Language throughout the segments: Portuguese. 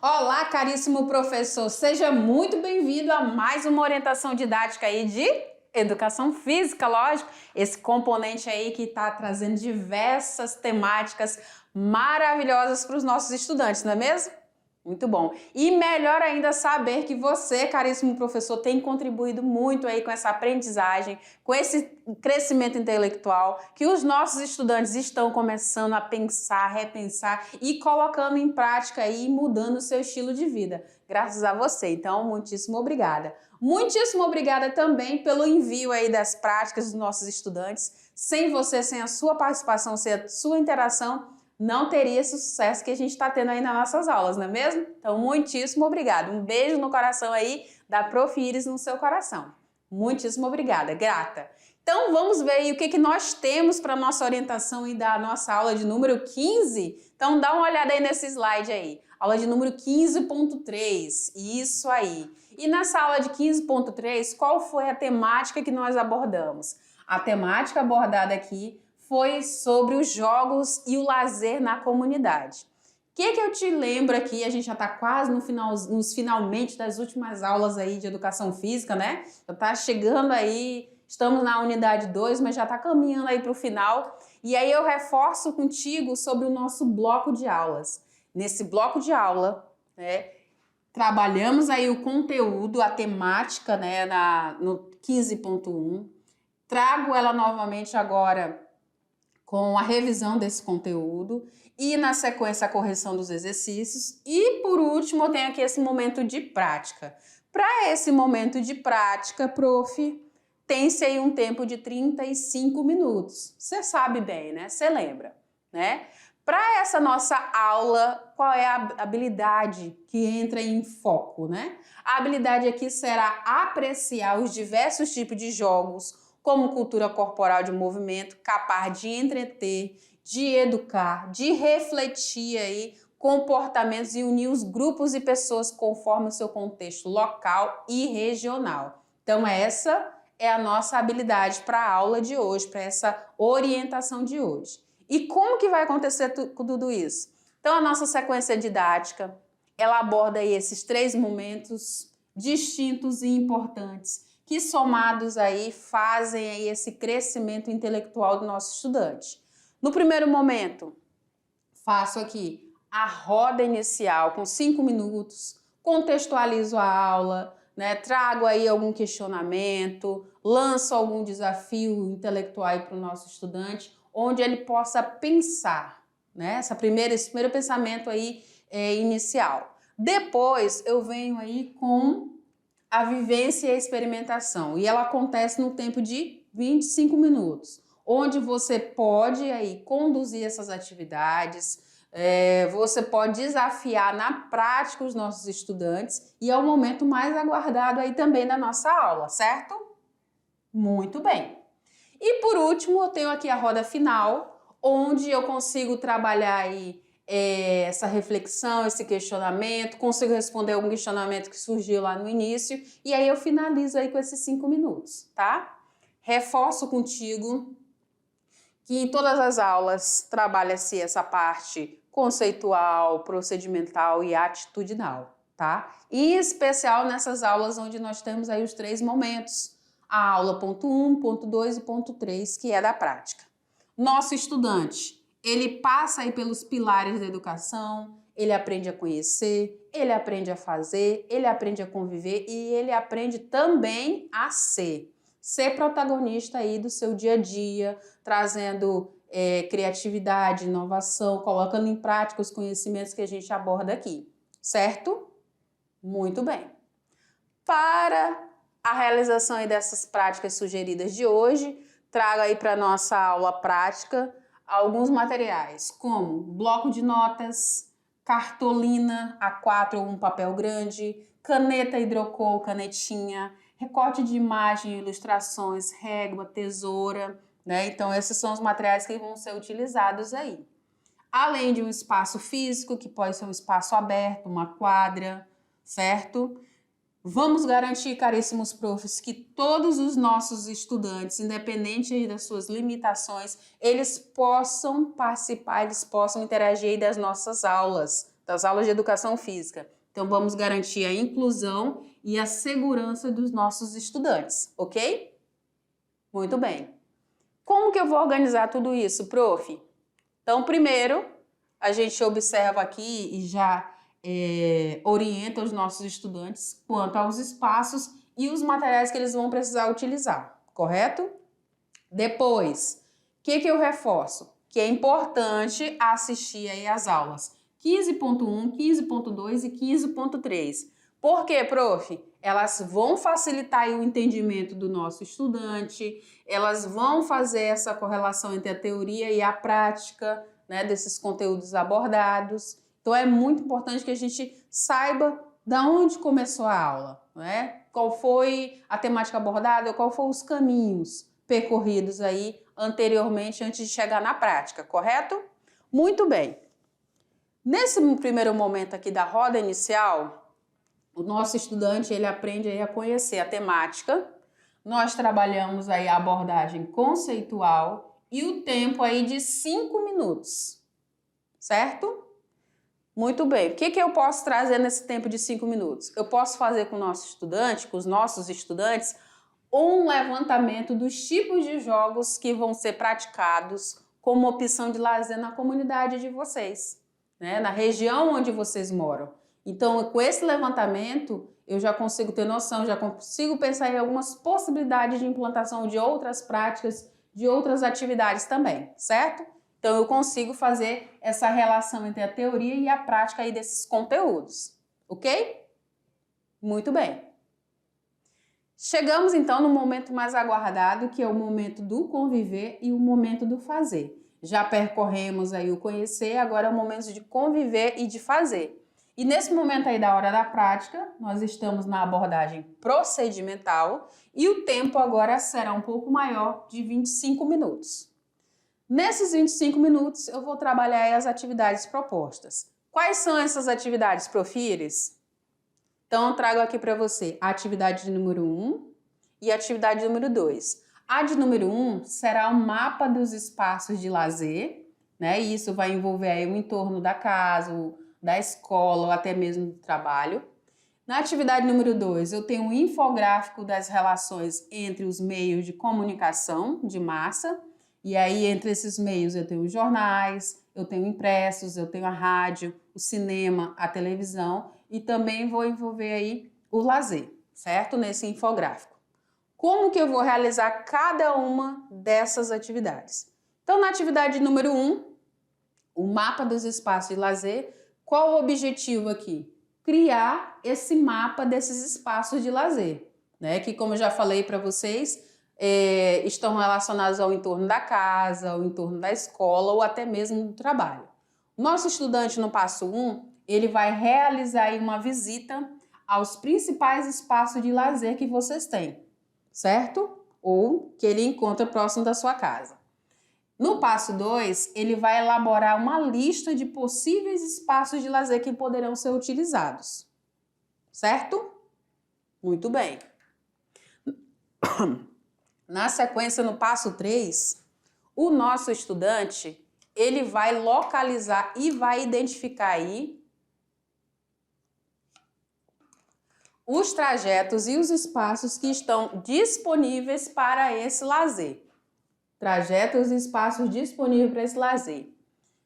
Olá, caríssimo professor, seja muito bem-vindo a mais uma orientação didática aí de educação física, lógico, esse componente aí que está trazendo diversas temáticas maravilhosas para os nossos estudantes, não é mesmo? Muito bom. E melhor ainda saber que você, caríssimo professor, tem contribuído muito aí com essa aprendizagem, com esse crescimento intelectual, que os nossos estudantes estão começando a pensar, repensar e colocando em prática aí, mudando o seu estilo de vida. Graças a você. Então, muitíssimo obrigada. Muitíssimo obrigada também pelo envio aí das práticas dos nossos estudantes. Sem você, sem a sua participação, sem a sua interação, não teria esse sucesso que a gente está tendo aí nas nossas aulas, não é mesmo? Então, muitíssimo obrigada. Um beijo no coração aí da Prof. Iris no seu coração. Muitíssimo obrigada, grata. Então, vamos ver aí o que nós temos para a nossa orientação aí da nossa aula de número 15. Então, dá uma olhada aí nesse slide aí. Aula de número 15.3, isso aí. E nessa aula de 15.3, qual foi a temática que nós abordamos? A temática abordada aqui foi sobre os jogos e o lazer na comunidade. O que eu te lembro aqui? A gente já está quase nos finalmente das últimas aulas aí de educação física, né? Já está chegando aí, estamos na unidade 2, mas já está caminhando aí para o final. E aí eu reforço contigo sobre o nosso bloco de aulas. Nesse bloco de aula, né, trabalhamos aí o conteúdo, a temática, né, no 15.1. Trago ela novamente agora com a revisão desse conteúdo e, na sequência, a correção dos exercícios. E, por último, eu tenho aqui esse momento de prática. Para esse momento de prática, prof, tem-se aí um tempo de 35 minutos. Você sabe bem, né? Você lembra, né? Para essa nossa aula, qual é a habilidade que entra em foco, né? A habilidade aqui será apreciar os diversos tipos de jogos, como cultura corporal de movimento, capaz de entreter, de educar, de refletir aí comportamentos e unir os grupos e pessoas conforme o seu contexto local e regional. Então essa é a nossa habilidade para a aula de hoje, para essa orientação de hoje. E como que vai acontecer tudo isso? Então a nossa sequência didática, ela aborda aí esses 3 momentos distintos e importantes que somados aí fazem aí esse crescimento intelectual do nosso estudante. No primeiro momento, faço aqui a roda inicial com 5 minutos, contextualizo a aula, né, trago aí algum questionamento, lanço algum desafio intelectual para o nosso estudante, onde ele possa pensar, né, esse primeiro pensamento aí inicial. Depois eu venho aí com a vivência e a experimentação, e ela acontece no tempo de 25 minutos, onde você pode aí conduzir essas atividades, você pode desafiar na prática os nossos estudantes, e é o momento mais aguardado aí também da nossa aula, certo? Muito bem. E por último, eu tenho aqui a roda final, onde eu consigo trabalhar aí essa reflexão, esse questionamento, consigo responder algum questionamento que surgiu lá no início, e aí eu finalizo aí com esses 5 minutos, tá? Reforço contigo que em todas as aulas trabalha-se essa parte conceitual, procedimental e atitudinal, tá? Em especial nessas aulas onde nós temos aí os 3 momentos, a aula ponto 1, ponto 2 e ponto 3, que é da prática. Nosso estudante, ele passa aí pelos pilares da educação, ele aprende a conhecer, ele aprende a fazer, ele aprende a conviver e ele aprende também a ser. Ser protagonista aí do seu dia a dia, trazendo criatividade, inovação, colocando em prática os conhecimentos que a gente aborda aqui, certo? Muito bem. Para a realização aí dessas práticas sugeridas de hoje, trago aí para a nossa aula prática alguns materiais, como bloco de notas, cartolina A4 ou um papel grande, caneta hidrocor, canetinha, recorte de imagem, ilustrações, régua, tesoura, né? Então esses são os materiais que vão ser utilizados aí. Além de um espaço físico, que pode ser um espaço aberto, uma quadra, certo? Vamos garantir, caríssimos profs, que todos os nossos estudantes, independente das suas limitações, eles possam participar, eles possam interagir das nossas aulas, das aulas de educação física. Então, vamos garantir a inclusão e a segurança dos nossos estudantes, ok? Muito bem. Como que eu vou organizar tudo isso, prof? Então, primeiro, a gente observa aqui e já orienta os nossos estudantes quanto aos espaços e os materiais que eles vão precisar utilizar, correto? Depois, o que eu reforço? Que é importante assistir aí às aulas 15.1, 15.2 e 15.3. Por quê, prof? Elas vão facilitar aí o entendimento do nosso estudante, elas vão fazer essa correlação entre a teoria e a prática, né, desses conteúdos abordados. Então, é muito importante que a gente saiba de onde começou a aula, né? Qual foi a temática abordada, qual foram os caminhos percorridos aí anteriormente antes de chegar na prática, correto? Muito bem. Nesse primeiro momento aqui da roda inicial, o nosso estudante ele aprende aí a conhecer a temática. Nós trabalhamos aí a abordagem conceitual e o tempo aí de 5 minutos, certo? Muito bem. O que eu posso trazer nesse tempo de 5 minutos? Eu posso fazer com o nosso estudante, com os nossos estudantes, um levantamento dos tipos de jogos que vão ser praticados como opção de lazer na comunidade de vocês, né? Na região onde vocês moram. Então, com esse levantamento, eu já consigo ter noção, já consigo pensar em algumas possibilidades de implantação de outras práticas, de outras atividades também, certo? Então, eu consigo fazer essa relação entre a teoria e a prática aí desses conteúdos, ok? Muito bem. Chegamos, então, no momento mais aguardado, que é o momento do conviver e o momento do fazer. Já percorremos aí o conhecer, agora é o momento de conviver e de fazer. E nesse momento aí da hora da prática, nós estamos na abordagem procedimental e o tempo agora será um pouco maior, de 25 minutos. Nesses 25 minutos, eu vou trabalhar as atividades propostas. Quais são essas atividades, Profires? Então, eu trago aqui para você a atividade número 1 e a atividade número 2. A de número 1 será um mapa dos espaços de lazer, né? E isso vai envolver aí o entorno da casa, da escola ou até mesmo do trabalho. Na atividade número 2, eu tenho um infográfico das relações entre os meios de comunicação de massa. E aí, entre esses meios, eu tenho jornais, eu tenho impressos, eu tenho a rádio, o cinema, a televisão e também vou envolver aí o lazer, certo? Nesse infográfico. Como que eu vou realizar cada uma dessas atividades? Então, na atividade número 1, o mapa dos espaços de lazer, qual o objetivo aqui? Criar esse mapa desses espaços de lazer, né? Que, como eu já falei para vocês, estão relacionados ao entorno da casa, ao entorno da escola ou até mesmo do trabalho. O nosso estudante no passo 1, ele vai realizar aí uma visita aos principais espaços de lazer que vocês têm, certo? Ou que ele encontra próximo da sua casa. No passo 2, ele vai elaborar uma lista de possíveis espaços de lazer que poderão ser utilizados, certo? Muito bem. Na sequência, no passo 3, o nosso estudante, ele vai localizar e vai identificar aí os trajetos e os espaços que estão disponíveis para esse lazer. Trajetos e espaços disponíveis para esse lazer.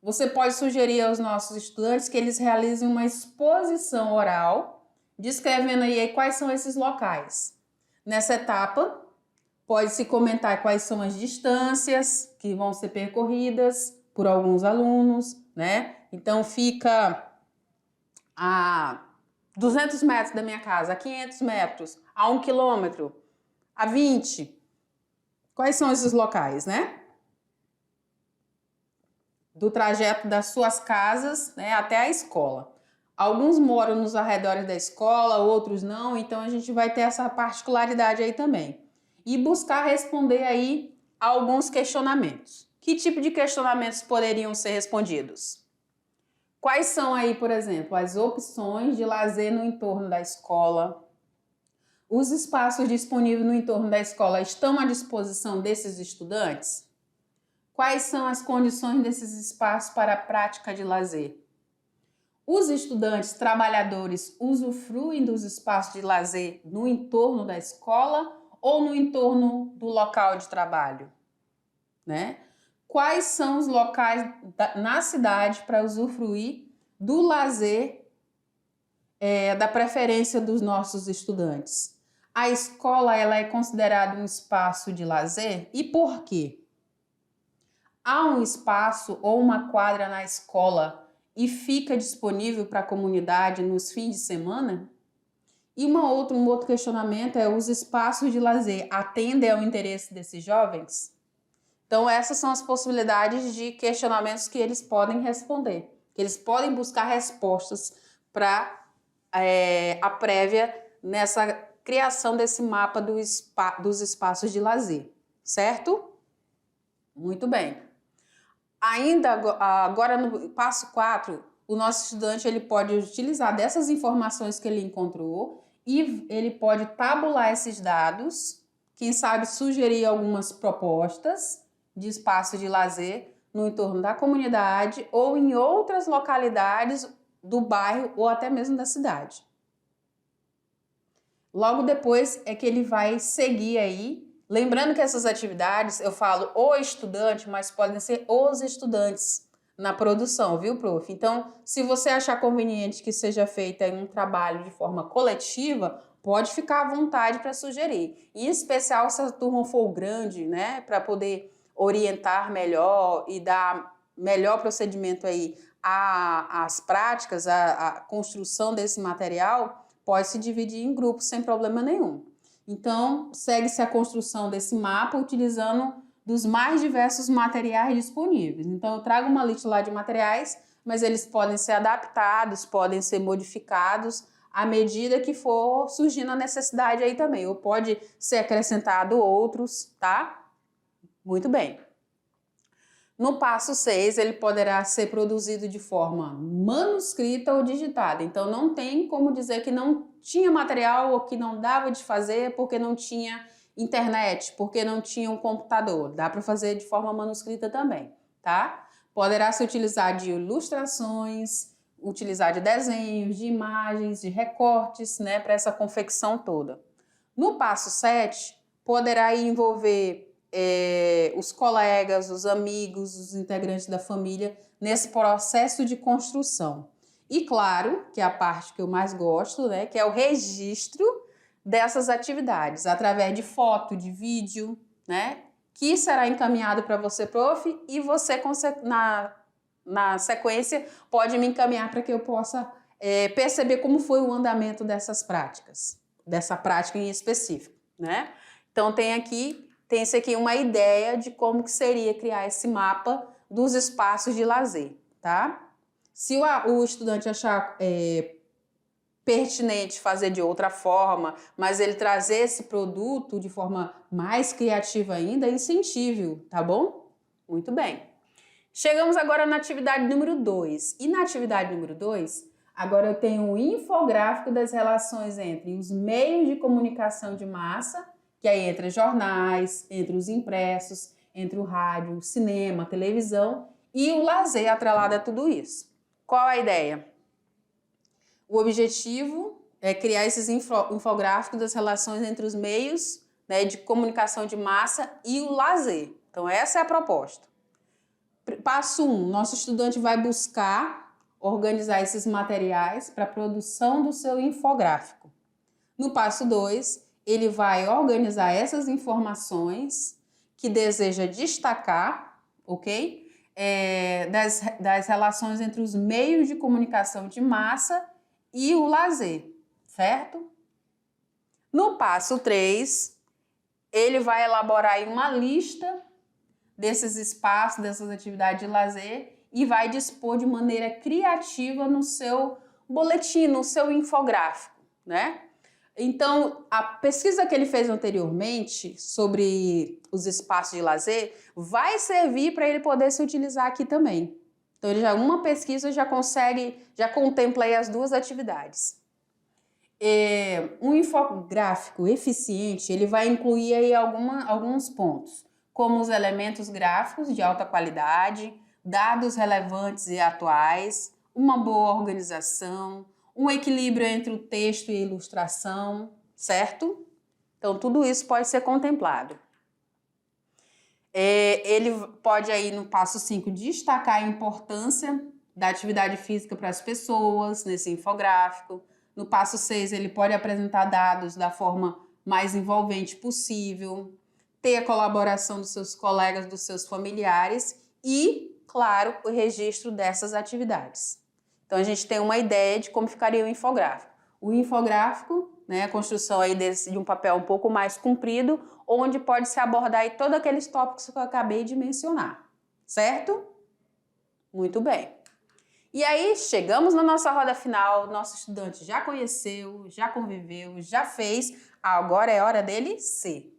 Você pode sugerir aos nossos estudantes que eles realizem uma exposição oral, descrevendo aí quais são esses locais. Nessa etapa, pode-se comentar quais são as distâncias que vão ser percorridas por alguns alunos, né? Então, fica a 200 metros da minha casa, a 500 metros, a 1 quilômetro, a 20. Quais são esses locais, né? Do trajeto das suas casas, né, até a escola. Alguns moram nos arredores da escola, outros não, então a gente vai ter essa particularidade aí também. E buscar responder aí a alguns questionamentos. Que tipo de questionamentos poderiam ser respondidos? Quais são aí, por exemplo, as opções de lazer no entorno da escola? Os espaços disponíveis no entorno da escola estão à disposição desses estudantes? Quais são as condições desses espaços para a prática de lazer? Os estudantes trabalhadores usufruem dos espaços de lazer no entorno da escola ou no entorno do local de trabalho, né? Quais são os locais na cidade para usufruir do lazer da preferência dos nossos estudantes? A escola ela é considerada um espaço de lazer e por quê? Há um espaço ou uma quadra na escola e fica disponível para a comunidade nos fins de semana? E um outro questionamento é: os espaços de lazer atendem ao interesse desses jovens? Então, essas são as possibilidades de questionamentos que eles podem responder, que eles podem buscar respostas para a prévia nessa criação desse mapa dos espaços de lazer, certo? Muito bem. Ainda agora no passo 4, o nosso estudante ele pode utilizar dessas informações que ele encontrou e ele pode tabular esses dados, quem sabe sugerir algumas propostas de espaço de lazer no entorno da comunidade ou em outras localidades do bairro ou até mesmo da cidade. Logo depois é que ele vai seguir aí. Lembrando que essas atividades, eu falo o estudante, mas podem ser os estudantes na produção, viu, prof? Então, se você achar conveniente que seja feita um trabalho de forma coletiva, pode ficar à vontade para sugerir. Em especial se a turma for grande, né, para poder orientar melhor e dar melhor procedimento aí às práticas, à construção desse material, pode se dividir em grupos sem problema nenhum. Então, segue-se a construção desse mapa utilizando dos mais diversos materiais disponíveis. Então, eu trago uma lista lá de materiais, mas eles podem ser adaptados, podem ser modificados à medida que for surgindo a necessidade aí também. Ou pode ser acrescentado outros, tá? Muito bem. No passo 6, ele poderá ser produzido de forma manuscrita ou digitada. Então, não tem como dizer que não tinha material ou que não dava de fazer porque não tinha internet, porque não tinha um computador. Dá para fazer de forma manuscrita também, tá? Poderá se utilizar de ilustrações, utilizar de desenhos, de imagens, de recortes, né, para essa confecção toda. No passo 7, poderá envolver os colegas, os amigos, os integrantes da família nesse processo de construção. E claro, que é a parte que eu mais gosto, né, que é o registro dessas atividades, através de foto, de vídeo, né, que será encaminhado para você, prof, e você, na sequência, pode me encaminhar para que eu possa perceber como foi o andamento dessas práticas, dessa prática em específico, né? Então, tem-se aqui uma ideia de como que seria criar esse mapa dos espaços de lazer, tá? Se o estudante achar pertinente fazer de outra forma, mas ele trazer esse produto de forma mais criativa ainda, incentive-o, tá bom? Muito bem. Chegamos agora na atividade número 2. E na atividade número 2, agora eu tenho um infográfico das relações entre os meios de comunicação de massa, que aí entre jornais, entre os impressos, entre o rádio, o cinema, a televisão e o lazer atrelado a tudo isso. Qual a ideia? O objetivo é criar esses infográficos das relações entre os meios, né, de comunicação de massa e o lazer. Então, essa é a proposta. Passo 1, nosso estudante vai buscar organizar esses materiais para a produção do seu infográfico. No passo 2, ele vai organizar essas informações que deseja destacar, ok? Das relações entre os meios de comunicação de massa e o lazer, certo? No passo 3, ele vai elaborar aí uma lista desses espaços, dessas atividades de lazer e vai dispor de maneira criativa no seu boletim, no seu infográfico, né? Então, a pesquisa que ele fez anteriormente sobre os espaços de lazer vai servir para ele poder se utilizar aqui também. Então, uma pesquisa já contempla aí as duas atividades. Um infográfico eficiente, ele vai incluir aí alguns pontos, como os elementos gráficos de alta qualidade, dados relevantes e atuais, uma boa organização, um equilíbrio entre o texto e a ilustração, certo? Então, tudo isso pode ser contemplado. Ele pode aí no passo 5 destacar a importância da atividade física para as pessoas nesse infográfico. No passo 6 ele pode apresentar dados da forma mais envolvente possível, ter a colaboração dos seus colegas, dos seus familiares e, claro, o registro dessas atividades. Então a gente tem uma ideia de como ficaria o infográfico. O infográfico, né, a construção aí de um papel um pouco mais comprido, onde pode se abordar aí todos aqueles tópicos que eu acabei de mencionar, certo? Muito bem. E aí, chegamos na nossa roda final, nosso estudante já conheceu, já conviveu, já fez, agora é hora dele ser.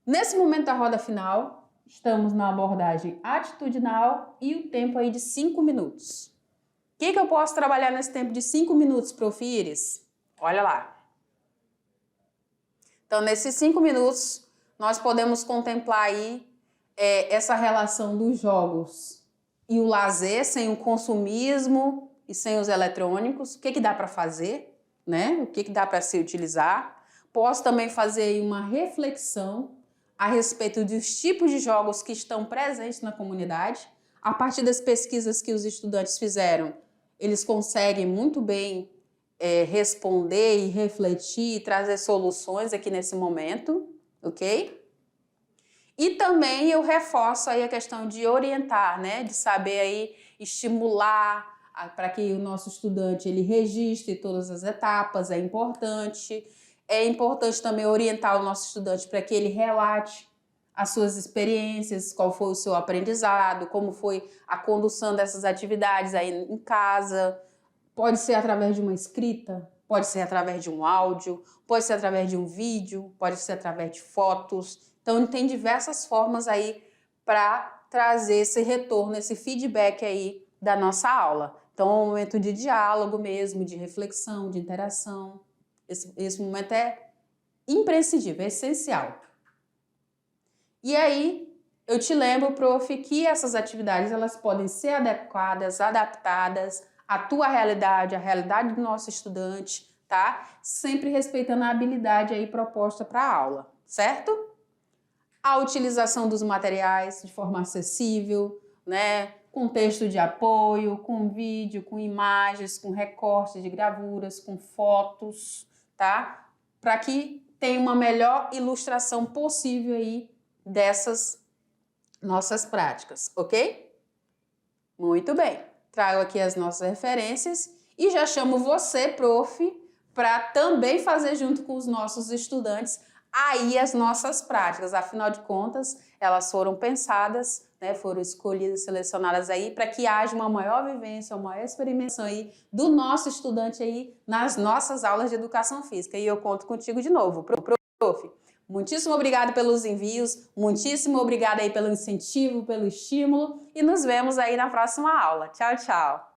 Nesse momento da roda final, estamos na abordagem atitudinal e o tempo aí de 5 minutos. O que eu posso trabalhar nesse tempo de 5 minutos, Prof. Iris? Olha lá. Então, nesses 5 minutos, nós podemos contemplar aí essa relação dos jogos e o lazer, sem o consumismo e sem os eletrônicos. O que dá para fazer, né? O que dá para se utilizar. Posso também fazer aí uma reflexão a respeito dos tipos de jogos que estão presentes na comunidade. A partir das pesquisas que os estudantes fizeram, eles conseguem muito bem responder e refletir e trazer soluções aqui nesse momento, ok? E também eu reforço aí a questão de orientar, né? De saber aí estimular para que o nosso estudante ele registre todas as etapas, é importante. É importante também orientar o nosso estudante para que ele relate as suas experiências, qual foi o seu aprendizado, como foi a condução dessas atividades aí em casa. Pode ser através de uma escrita, pode ser através de um áudio, pode ser através de um vídeo, pode ser através de fotos. Então, tem diversas formas aí para trazer esse retorno, esse feedback aí da nossa aula. Então, é um momento de diálogo mesmo, de reflexão, de interação. Esse momento é imprescindível, é essencial. E aí, eu te lembro, Prof, que essas atividades elas podem ser adequadas, adaptadas à tua realidade, à realidade do nosso estudante, tá? Sempre respeitando a habilidade aí proposta para a aula, certo? A utilização dos materiais de forma acessível, né? Com texto de apoio, com vídeo, com imagens, com recortes de gravuras, com fotos, tá? Para que tenha uma melhor ilustração possível aí dessas nossas práticas, ok? Muito bem. Trago aqui as nossas referências e já chamo você, Prof, para também fazer junto com os nossos estudantes aí as nossas práticas. Afinal de contas, elas foram pensadas, né, foram escolhidas, selecionadas aí para que haja uma maior vivência, uma maior experimentação aí do nosso estudante aí nas nossas aulas de educação física. E eu conto contigo de novo, Prof. Muitíssimo obrigado pelos envios, muitíssimo obrigado aí pelo incentivo, pelo estímulo e nos vemos aí na próxima aula. Tchau, tchau!